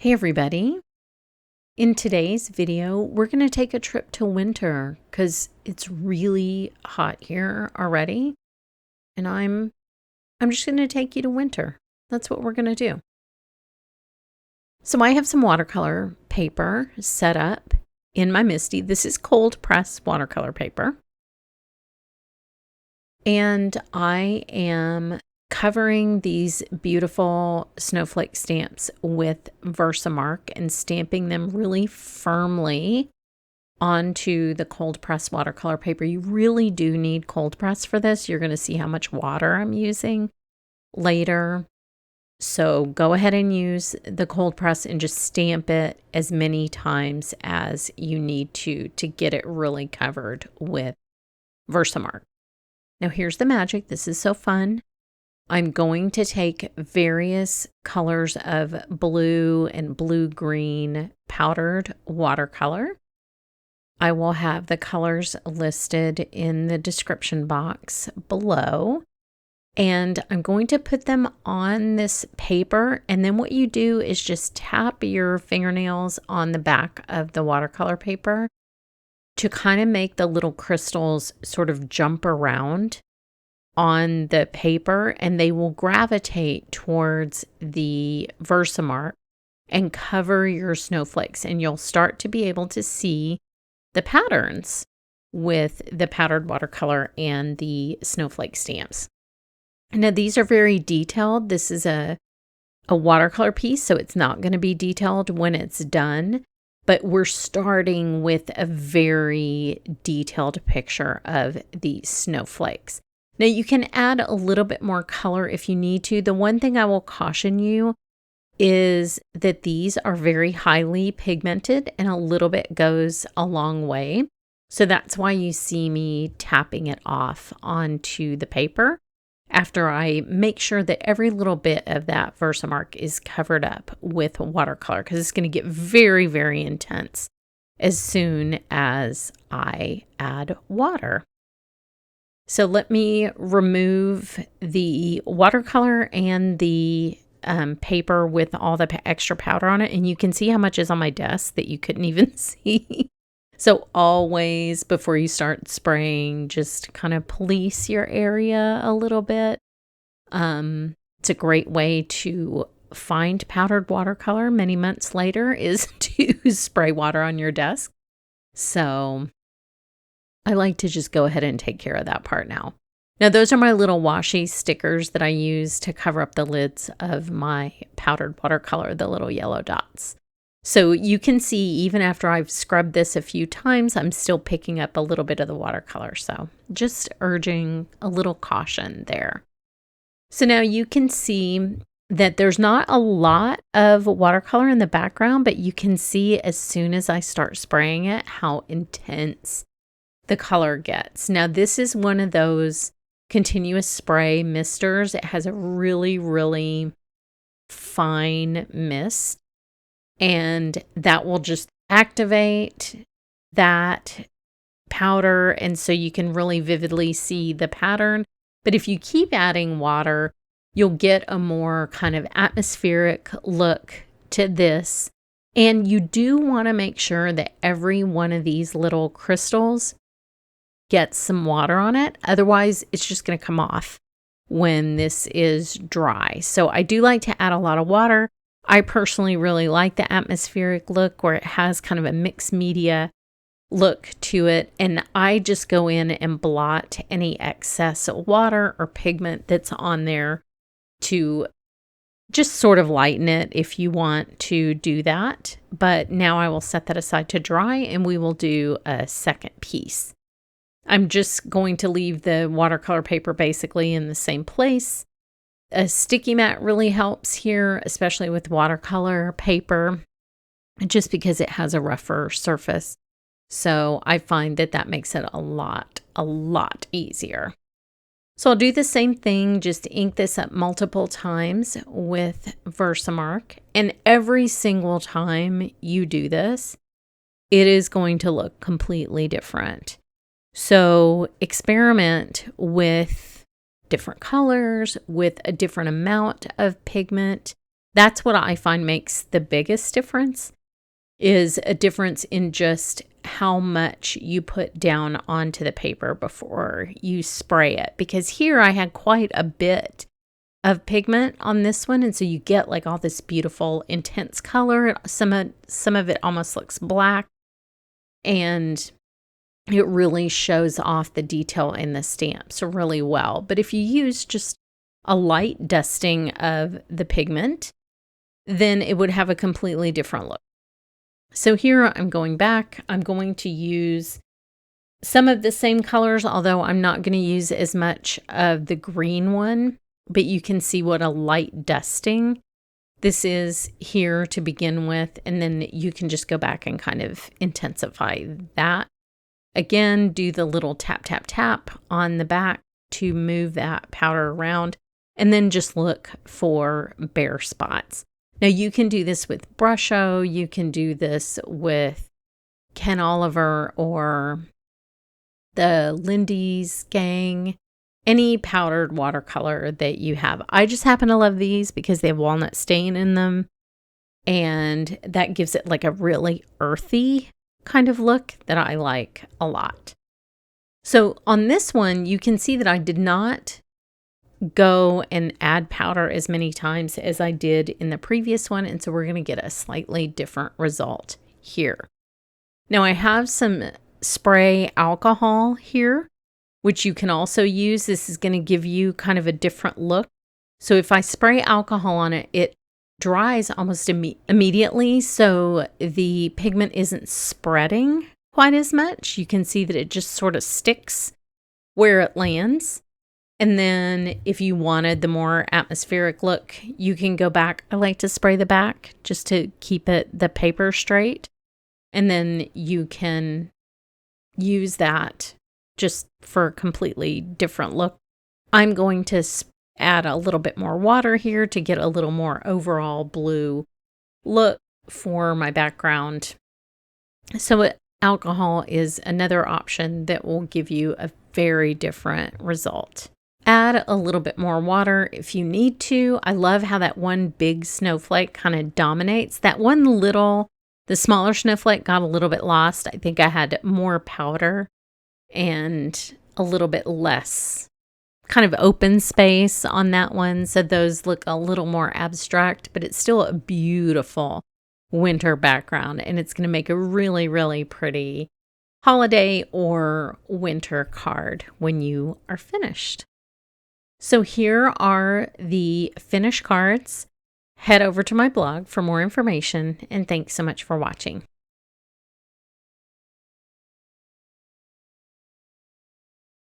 Hey everybody. In today's video, we're going to take a trip to winter because it's really hot here already. And I'm just going to take you to winter. That's what we're going to do. So I have some watercolor paper set up in my MISTI. This is cold press watercolor paper. And I am covering these beautiful snowflake stamps with Versamark and stamping them really firmly onto the cold press watercolor paper. You really do need cold press for this. You're going to see how much water I'm using later. So go ahead and use the cold press and just stamp it as many times as you need to get it really covered with Versamark. Now here's the magic. This is so fun. I'm going to take various colors of blue and blue-green powdered watercolor. I will have the colors listed in the description box below. And I'm going to put them on this paper. And then what you do is just tap your fingernails on the back of the watercolor paper to kind of make the little crystals sort of jump around on the paper, and they will gravitate towards the Versamark and cover your snowflakes, and you'll start to be able to see the patterns with the powdered watercolor and the snowflake stamps. Now these are very detailed. This is a watercolor piece, so it's not going to be detailed when it's done, but we're starting with a very detailed picture of the snowflakes. Now you can add a little bit more color if you need to. The one thing I will caution you is that these are very highly pigmented and a little bit goes a long way. So that's why you see me tapping it off onto the paper after I make sure that every little bit of that Versamark is covered up with watercolor, because it's going to get very, very intense as soon as I add water. So let me remove the watercolor and the paper with all the extra powder on it. And you can see how much is on my desk that you couldn't even see. So always, before you start spraying, just kind of police your area a little bit. It's a great way to find powdered watercolor many months later is to spray water on your desk. So I like to just go ahead and take care of that part now. Now, those are my little washi stickers that I use to cover up the lids of my powdered watercolor, the little yellow dots. So you can see even after I've scrubbed this a few times, I'm still picking up a little bit of the watercolor. So just urging a little caution there. So now you can see that there's not a lot of watercolor in the background, but you can see as soon as I start spraying it, how intense the color gets. Now this is one of those continuous spray misters. It has a really, really fine mist, and that will just activate that powder, and so you can really vividly see the pattern. But if you keep adding water, you'll get a more kind of atmospheric look to this. And you do want to make sure that every one of these little crystals gets some water on it. Otherwise, it's just going to come off when this is dry. So I do like to add a lot of water. I personally really like the atmospheric look where it has kind of a mixed media look to it. And I just go in and blot any excess water or pigment that's on there to just sort of lighten it if you want to do that. But now I will set that aside to dry, and we will do a second piece. I'm just going to leave the watercolor paper basically in the same place. A sticky mat really helps here, especially with watercolor paper, just because it has a rougher surface. So I find that that makes it a lot easier. So I'll do the same thing, just ink this up multiple times with Versamark. And every single time you do this, it is going to look completely different. So experiment with different colors, with a different amount of pigment. That's what I find makes the biggest difference, is a difference in just how much you put down onto the paper before you spray it. Because here I had quite a bit of pigment on this one, and so you get like all this beautiful intense color. Some of it almost looks black, and it really shows off the detail in the stamps really well. But if you use just a light dusting of the pigment, then it would have a completely different look. So here I'm going back. I'm going to use some of the same colors, although I'm not going to use as much of the green one, but you can see what a light dusting this is here to begin with, and then you can just go back and kind of intensify that. Again, do the little tap, tap, tap on the back to move that powder around, and then just look for bare spots. Now you can do this with Brusho, you can do this with Ken Oliver or the Lindy's Gang, any powdered watercolor that you have. I just happen to love these because they have walnut stain in them, and that gives it like a really earthy kind of look that I like a lot. So on this one, you can see that I did not go and add powder as many times as I did in the previous one, and so we're going to get a slightly different result here. Now I have some spray alcohol here, which you can also use. This is going to give you kind of a different look. So if I spray alcohol on it, it dries almost immediately, so the pigment isn't spreading quite as much. You can see that it just sort of sticks where it lands. And then if you wanted the more atmospheric look, you can go back. I like to spray the back just to keep the paper straight. And then you can use that just for a completely different look. I'm going to add a little bit more water here to get a little more overall blue look for my background. So alcohol is another option that will give you a very different result. Add a little bit more water if you need to. I love how that one big snowflake kind of dominates. That one the smaller snowflake got a little bit lost. I think I had more powder and a little bit less kind of open space on that one. So those look a little more abstract, but it's still a beautiful winter background, and it's going to make a really, really pretty holiday or winter card when you are finished. So here are the finished cards. Head over to my blog for more information, and thanks so much for watching.